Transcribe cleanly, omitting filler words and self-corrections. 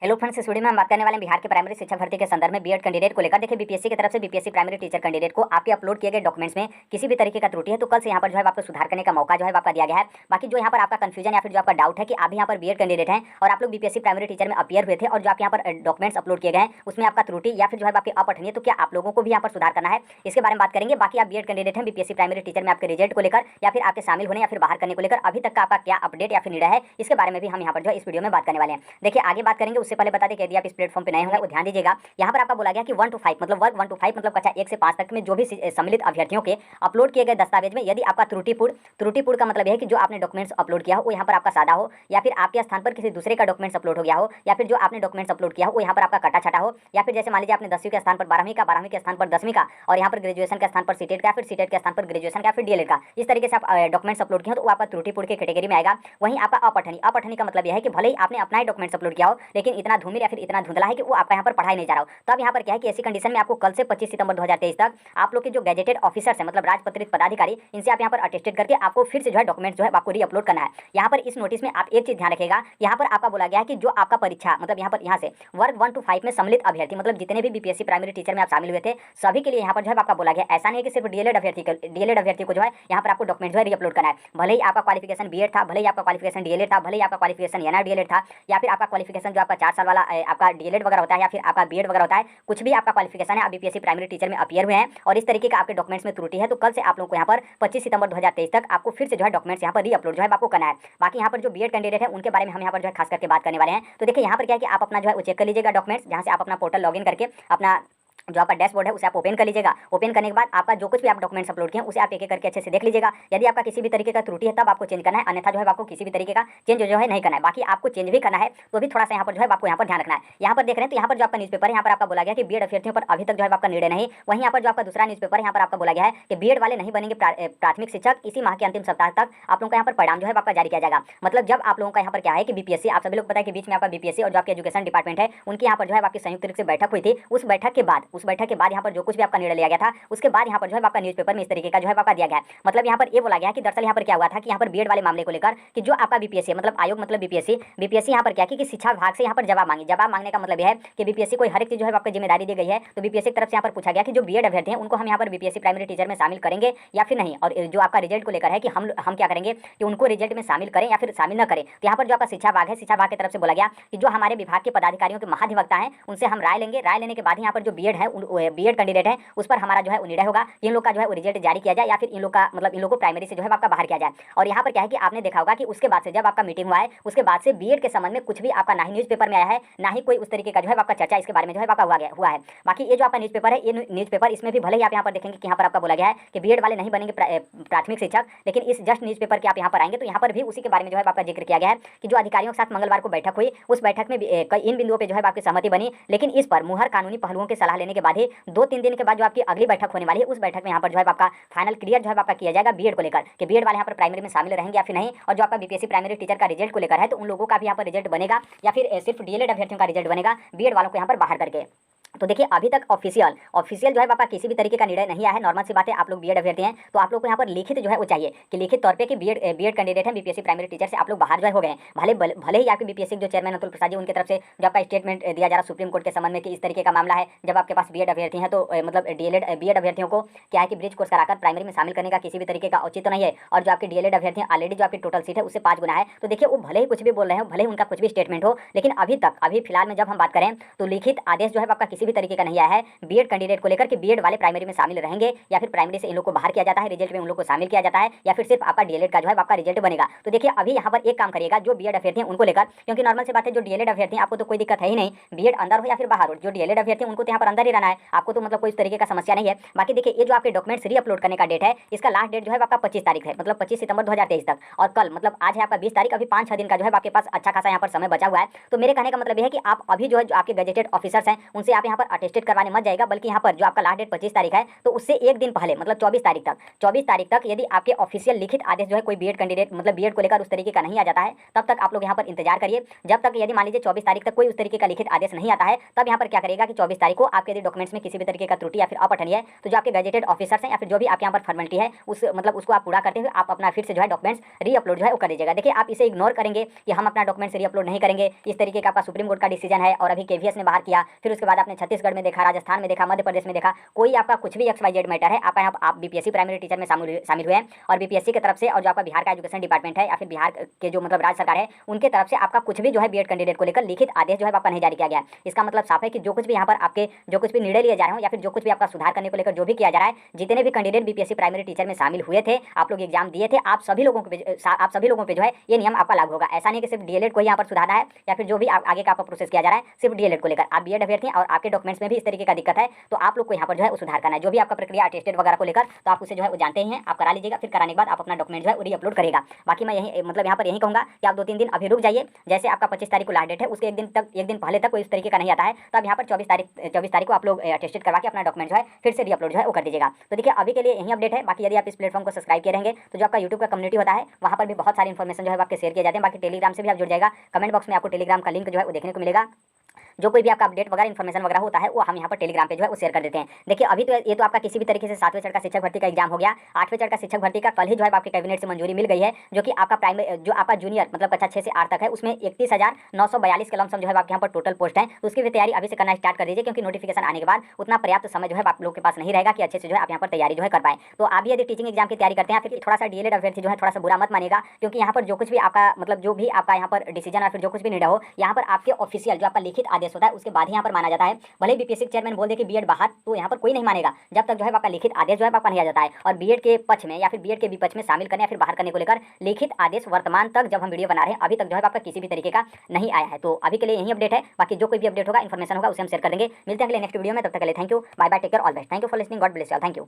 Hello friends, इस video में हम बात करने वाले हैं बिहार के प्राइमरी शिक्षा भर्ती के संदर्भ में बीएड कैंडिडेट को लेकर। देखिए, बीपीएससी की तरफ से बीपीएससी प्राइमरी टीचर कैंडिडेट को आपके अपलोड किए गए डॉक्यूमेंट्स में किसी भी तरीके का त्रुटि है तो कल से यहाँ पर जो है आपको सुधार करने का मौका जो है आपका दिया गया है। बाकी जो यहाँ पर आपका कंफ्यूजन या फिर जो आपका डाउट है कि आप यहाँ पर बीएड कैंडिडेट हैं और आप लोग बीपीएससी प्राइमरी टीचर में अपीयर हुए थे और जो आप यहाँ पर डॉक्यूमेंट्स अपलोड किए गए हैं उसमें आपका त्रुटि या फिर जो है आपकी अपठनीय, तो क्या आप लोगों को भी यहाँ पर सुधार करना है, इसके बारे में बात करेंगे। बाकी आप बीएड कैंडिडेट हैं बीपीएससी प्राइमरी टीचर में आपके रिजल्ट को लेकर या फिर आपके शामिल होने या फिर बाहर करने को लेकर अभी तक का आपका क्या अपडेट या फिर निर्णय है, इसके बारे में भी हम यहाँ पर जो है इस वीडियो में बात करने वाले हैं। देखिए, आगे बात करेंगे उससे पहले बता दें कि यदि आप इस प्लेटफॉर्म पर नए होंगे, ध्यान दीजिएगा, यहाँ पर आपका बोला गया कि 1 to 5 मतलब वर्ग 1 to 5 मतलब कक्षा 1 से 5 तक में जो भी सम्मिलित अभ्यर्थियों के अपलोड किए गए दस्तावेज में यदि आपका त्रुटिपूर्ण का मतलब यह है कि जो आपने डॉक्यूमेंट्स अपलोड किया हो वो यहाँ पर आपका सादा हो, या फिर आपके स्थान पर किसी दूसरे का डॉक्यूमेंट्स अपलोड हो गया हो, या फिर जो आपने डॉक्यूमेंट्स अपलोड किया हो वो यहाँ पर आपका कटा छटा हो, या फिर जैसे मान लीजिए आपने 10वीं के स्थान पर 12वीं का, 12वीं के स्थान पर 10वीं का, और यहाँ पर ग्रेजुएशन के स्थान पर सीटेट का, फिर सीटेट के स्थान पर ग्रेजुएशन का, फिर डीएलएड का, इस तरीके से आप डॉक्यूमेंट्स अपलोड किए हो तो वो आपका त्रुटिपूर्ण के कैटेगरी में आएगा। वहीं आपका अपठनी का मतलब यह है कि भले ही आपने अपना ही डॉक्यूमेंट्स अपलोड किया हो लेकिन इतना धूमिल या फिर इतना धुंधला है कि वो आपका यहाँ पर पढ़ाई नहीं जा रहा हो, तो अब यहाँ पर क्या है कि ऐसी कंडीशन में आपको कल से 25 सितंबर 2023 तक आप लोग के जो गैजेटेड ऑफिसर्स हैं मतलब राजपत्रित पदाधिकारी, इनसे आप यहाँ पर अटेस्टेड करके आपको फिर से जो है डॉक्यूमेंट्स जो है आपको री अपलोड करना है। यहाँ पर इस नोटिस में आप एक चीज ध्यान रखिएगा, यहाँ पर आपका बोला गया है कि जो आपका परीक्षा मतलब यहाँ से वर्ग 1 to 5 में सम्मिलित अभ्यर्थी मतलब जितने भी बीपीएससी प्राइमरी टीचर में आप शामिल हुए थे सभी के लिए यहाँ पर जो है आपका बोला गया, ऐसा नहीं है कि सिर्फ डीएलएड अभ्यर्थी को जो है यहाँ पर आपको डॉक्यूमेंट जो है री अपलोड करना है। भले ही आपका क्वालिफिकेशन बीएड था, भले ही आपका क्वालिफिकेशन डीएलएड था, भले ही आपका क्वालिफिकेशन एनआर डीएलएड था, या फिर आपका क्वालिफिकेशन जो आपका 4 साल वाला आपका डीएलएड वगैरह होता है, या फिर आपका बीएड वगैरह होता है, कुछ भी आपका क्वालिफिकेशन है, आप बीपीएससी प्राइमरी टीचर में अपीयर हुए हैं और इस तरीके का आपके डॉक्यूमेंट्स में त्रुटि है तो कल से आप लोगों को यहाँ पर 25 सितंबर 2023 तक आपको फिर से जो है डॉक्यूमेंट्स यहाँ पर री अपलोड जो है आपको करना है। बाकी यहाँ पर जो बीएड कैंडिडेट है उनके बारे में हम यहाँ पर जो है खास करके बात करने वाले हैं। तो देखिए, यहाँ पर क्या है कि आप अपना जो है चेक कर लीजिएगा डॉक्यूमेंट्स, जहाँ से आप अपना पोर्टल लॉगिन करके अपना जो आपका डैशबोर्ड है उसे आप ओपन कर लीजिएगा। ओपन करने के बाद आपका जो कुछ भी आप डॉक्यूमेंट्स अपलोड किए हैं उसे आप एक एक करके अच्छे से देख लीजिएगा। यदि आपका किसी भी तरीके का त्रुटि है तब आपको चेंज करना है, अन्यथा जो है आपको किसी भी तरीके का चेंज जो है नहीं करना है। बाकी आपको चेंज भी करना है तो भी थोड़ा सा यहाँ पर जो है आपको यहाँ पर ध्यान रखना है। यहाँ पर देख रहे हैं तो यहाँ पर जो आपका न्यूज़पेपर है, यहाँ पर आपका बोला गया कि बीएड अभ्यर्थियों पर अभी तक जो है आपका निर्णय नहीं। वहीं यहाँ पर जो आपका दूसरा न्यूज़पेपर यहाँ पर आपका बोला गया है कि बीएड वाले नहीं बनेंगे प्राथमिक शिक्षक, इसी माह के अंतिम सप्ताह तक आप लोगों का यहाँ पर परिणाम जो है आपका जारी किया जाएगा। मतलब जब आप लोगों का यहाँ पर क्या है कि बीपीएससी, आप सभी लोग पता है कि बीच में आपका बीपीएससी और जो आपके एजुकेशन डिपार्टमेंट है उनके यहाँ पर जो है आपकी संयुक्त रूप से बैठक हुई थी। उस बैठक के बाद यहाँ पर जो कुछ भी आपका निर्णय लिया गया था उसके बाद यहाँ पर जो है आपका न्यूज़पेपर में इस तरीके का जो है आपका दिया गया है। मतलब यहाँ पर ये बोला गया है कि दरअसल यहाँ पर क्या हुआ था कि यहाँ पर बीएड वाले मामले को लेकर कि जो आपका बीपीएससी मतलब आयोग मतलब बीपीएससी यहाँ पर क्या कि शिक्षा विभाग से यहाँ पर जवाब मांगने का मतलब यह है कि बीपीएससी को हर एक चीज जो है आपको जिम्मेदारी दी गई है। तो बीपीएससी की तरफ से यहाँ पर पूछा गया कि जो बीएड अभ्यर्थी हैं उनको हम यहाँ पर बीपीएससी प्राइमरी टीचर में शामिल करेंगे या फिर नहीं, और जो आपका रिजल्ट को लेकर है कि हम क्या करेंगे कि उनको रिजल्ट में शामिल करें या फिर शामिल न करें। तो यहाँ पर जो आपका शिक्षा विभाग है, शिक्षा विभाग की तरफ से बोला गया कि जो हमारे विभाग के पदाधिकारियों के महाधिवक्ता हैं उनसे हम राय लेंगे, राय लेने के बाद यहाँ पर जो बीएड है बीएड कैंडिडेट है उस पर हमारा जो है निर्णय होगा इन लोग का जो है रिजल्ट जारी किया जाए या फिर इन लोग का मतलब इन लोग को प्राइमरी से जो है आपका बाहर किया जाए। और यहाँ पर क्या है कि आपने देखा होगा कि उसके बाद से जब आपका मीटिंग हुआ है उसके बाद से बीएड के संबंध में कुछ भी आपका ना ही न्यूज़पेपर में आया है ना ही कोई उस तरीके का जो है आपका चर्चा इसके बारे में जो है आपका हुआ है। बाकी ये जो आपका न्यूज़पेपर है, ये न्यूज़पेपर इसमें भी भले ही आप यहाँ पर देखेंगे कि यहाँ पर आपका बोला गया है कि बीएड वाले नहीं बनेंगे प्राथमिक शिक्षक, लेकिन इस जस्ट न्यूज़पेपर के आप यहाँ पर आएंगे तो यहाँ पर भी उसी के बारे में जो है आपका जिक्र किया गया है कि जो अधिकारियों के साथ मंगलवार को बैठक हुई उस बैठक में इन बिंदुओं पर जो है आपकी सहमति बनी, लेकिन इस पर मुहर कानूनी पहलुओं की सलाह लेने के बाद ही 2-3 दिन के बाद जो आपकी अगली बैठक होने वाली है उस बैठक में यहाँ पर जो है आपका फाइनल क्लियर जो है आपका किया जाएगा बीएड को लेकर कि बीएड वाले यहाँ पर प्राइमरी में शामिल रहेंगे या फिर नहीं। और जो आपका बीपीएससी प्राइमरी टीचर का रिजल्ट को लेकर है तो उन लोगों का भी यहाँ पर रिजल्ट बनेगा या फिर सिर्फ डीएलएड अभ्यर्थियों का रिजल्ट बनेगा बीएड वालों को यहाँ पर बाहर करके। तो देखिए, अभी तक ऑफिशियल जो है आपका किसी भी तरीके का निर्णय नहीं आया है। नॉर्मल सी बात है, आप लोग बीएड अभ्यर्थी हैं तो आप लोग को यहाँ पर लिखित जो है वो चाहिए कि लिखित तौर पे कि बीएड कैंडिडेट हैं बीपीएससी प्राइमरी टीचर से आप लोग बाहर जो है हो गए हैं। भले ही आपके बीपीएससी जो चेयरमैन अतुल प्रसाद जी उनकी तरफ से जो आपका स्टेटमेंट दिया जा रहा है सुप्रीम कोर्ट के संबंध में कि इस तरीके का मामला है, जब आपके पास बीएड अभ्यर्थी हैं तो मतलब बीएड अभ्यर्थियों को क्या है कि ब्रिज कोर्स कराकर प्राइमरी में शामिल करने का किसी भी तरीके का औचित्य नहीं है। और जो आपके डीएलएड अभ्यर्थी हैं ऑलरेडी जो आपकी टोटल सीट है उससे 5 गुना है। तो देखिए, वो भले ही कुछ भी बोल रहे हो, भले ही उनका कुछ भी स्टेटमेंट हो, लेकिन अभी फिलहाल में जब हम बात करें तो लिखित आदेश जो है आपका किसी भी तरीके का नहीं आया है बीएड कैंडिडेट को लेकर कि बीएड वाले प्राइमरी में शामिल रहेंगे या फिर प्राइमरी से इन लोग को बाहर किया जाता है, रिजल्ट में उन लोग को शामिल किया जाता है या फिर सिर्फ आपका डीएलएड का जो है आपका रिजल्ट बनेगा। तो देखिए, अभी यहाँ पर एक काम करिएगा जो बीएड अभ्यर्थी हैं उनको लेकर, क्योंकि नॉर्मल से बात है जो डीएलएड अभ्यर्थी हैं आपको तो कोई दिक्कत है ही नहीं, बीएड अंदर हो या फिर बाहर हो, जो डीएलएड अभ्यर्थी हैं उनको तो यहाँ पर अंदर ही रहना है, आपको तो मतलब कोई इस तरीके का समस्या नहीं है। बाकी देखिए, ये जो आपके डॉक्यूमेंट्स री अपलोड करने का डेट है इसका लास्ट डेट जो है आपका 25 तारीख है, मतलब 25 सितंबर 2023 तक, और कल मतलब आज है आपका 20 तारीख, अभी 5-6 दिन का जो है आपके पास अच्छा खासा यहाँ पर समय बचा हुआ है। तो मेरे कहने का मतलब यह है कि आप अभी जो है जो आपके गजेटेड ऑफिसर्स हैं उनसे आप यहाँ पर अटेस्टेड करवाने मत जाएगा, बल्कि यहाँ पर जो आपका लास्ट डेट 25 तारीख है तो उससे एक दिन पहले मतलब 24 तारीख तक यदि आपके ऑफिशियल लिखित आदेश जो है कोई बीएड कैंडिडेट मतलब बीएड को लेकर उस तरीके का नहीं आ जाता है, तब तक आप लोग यहाँ पर इंतजार करिए। जब तक यदि मान लीजिए 24 तारीख तक कोई उस तरीके का लिखित आदेश नहीं आता है, तब यहाँ पर क्या करेगा कि 24 तारीख को आपके यदि डॉक्यूमेंट्स में किसी भी तरीके का त्रुटि या फिर अपठनीय है, तो जो आपके गजेटेड ऑफिसर्स हैं या फिर जो भी आपके यहाँ पर फॉर्मेलिटी है उस मतलब उसको आप पूरा करते हुए आप अपना फिर से जो है डॉक्यूमेंट्स री अपलोड जो है वो कर दीजिएगा। देखिए, आप इसे इग्नोर करेंगे कि हम अपना डॉक्यूमेंट्स री अपलोड नहीं करेंगे, इस तरीके का आपका सुप्रीम कोर्ट का डिसीजन है और अभी केवीएस ने बाहर किया, फिर उसके बाद आपने छत्तीसगढ़ में देखा, राजस्थान में देखा, मध्य प्रदेश में देखा, कोई आपका कुछ भी XYZ मैटर है, आप बीपीएससी प्राइमरी टीचर में शामिल हुए हैं और बीपीएससी की तरफ से और जो आपका बिहार का एजुकेशन डिपार्टमेंट है या फिर बिहार के जो मतलब राज्य सरकार है उनके तरफ से आपका कुछ भी जो है बीएड कैंडिडेट को लेकर लिखित आदेश जो है आपका नहीं जारी किया गया है। इसका मतलब साफ है कि जो कुछ भी यहाँ पर आपके जो कुछ भी निर्णय लिए जा रहे हो या फिर जो कुछ भी आपका सुधार करने को लेकर जो भी किया जा रहा है, जितने भी कैंडिडेट बीपीएससी प्राइमरी टीचर में शामिल हुए थे, आप लोग एग्जाम दिए थे, आप सभी लोगों पे जो है ये नियम आपका लागू होगा। ऐसा नहीं कि सिर्फ डीएलएड को यहाँ पर सुधारना है या फिर जो भी आगे का आपका प्रोसेस किया जा रहा है सिर्फ डीएलएड को लेकर। आप बीएड अभ्यर्थी और आपके डॉक्यूमेंट्स में भी इस तरीके का दिक्कत है तो आप लोग को यहाँ पर जो है सुधार करना है। जो भी आपका प्रक्रिया अटेस्टेड वगैरह को लेकर तो आप उसे जो है वो जानते ही हैं, आप करा लीजिएगा। फिर कराने के बाद आप अपना डॉक्यूमेंट जो है री अपलोड करेगा। बाकी मैं यही मतलब यहाँ पर यही कहूँगा कि आप 2-3 दिन अभी रुक जाइए। जैसे आपका 25 तारीख को लास्ट डेट है, उसके एक दिन पहले तक कोई इस तरीके का नहीं आता है, तब यहाँ पर 24 तारीख को आप लोग अटेस्टेड करवा के अपना डॉक्यूमेंट जो है फिर से री अपलोड जो है वो कर दीजिएगा। तो देखिए, अभी के लिए यही अपडेट है। बाकी यदि आप इस प्लेटफॉर्म को सब्सक्राइब किए रहेंगे तो जो आपका यूट्यूब का कम्युनिटी होता है वहाँ पर भी बहुत सारी इन्फॉर्मेशन जो है आपके शेयर किए जाते हैं। बाकी टेलीग्राम से भी आप जुड़ जाएगा, कमेंट बॉक्स में आपको टेलीग्राम का लिंक जो है वो देखने को मिलेगा। जो कोई भी आपका अपडेट वगैरह इन्फॉर्मेशन वगैरह होता है वो हम यहाँ पर टेलीग्राम पे जो है वो शेयर कर देते हैं। देखिए, अभी तो ये तो आपका किसी भी तरीके से 7वें चरण का शिक्षक भर्ती का एग्जाम हो गया। 8वें चरण का शिक्षक भर्ती का कल ही जो है आपके कैबिनेट से मंजूरी मिल गई है, जो कि आपका जो आपका जूनियर मतलब कक्षा 6 से 8 तक है उसमें 31,942 के लमसम जो है आपके यहाँ पर टोटल पोस्ट है। तो उसकी भी तैयारी अभी से करना स्टार्ट कर दीजिए, क्योंकि नोटिफिकेशन आने के बाद उतना पर्याप्त समय जो है आप लोग के पास नहीं रहेगा कि अच्छे से जो है आप यहाँ पर तैयारी जो है कर पाए। तो आप भी यदि टीचिंग एग्जाम की तैयारी करते हैं फिर थोड़ा सा डीएलएड अभ्यर्थी जो है थोड़ा सा बुरा मत मानेगा, क्योंकि यहाँ पर जो कुछ भी आपका मतलब जो भी आपका यहाँ पर डिसीजन या फिर जो कुछ भी निर्णय हो, यहाँ पर आपके ऑफिशियल जो आपका लिखित आदेश होता है उसके बाद ही यहाँ पर माना जाता है। भले बीपीएससी चेयरमैन बोल दे कि बीएड बाहर, तो यहाँ पर कोई नहीं मानेगा जब तक जो है आपका लिखित आदेश जो है आपका नहीं आ जाता है। और बीएड के पक्ष में या फिर बीएड के विपक्ष में शामिल करने या फिर बाहर करने को लेकर लिखित आदेश वर्तमान तक जब हम वीडियो बना रहे हैं अभी तक जो है आपका किसी भी तरीके का नहीं आया है। तो अभी के लिए यही अपडेट है। बाकी जो कोई भी अपडेट होगा, इन्फॉर्मेशन होगा, उसे हम शेयर कर देंगे। मिलते हैं अगले नेक्स्ट वीडियो में, तब तक के लिए thank you, bye bye, take care, all best. Thank you for listening, God bless you, thank you.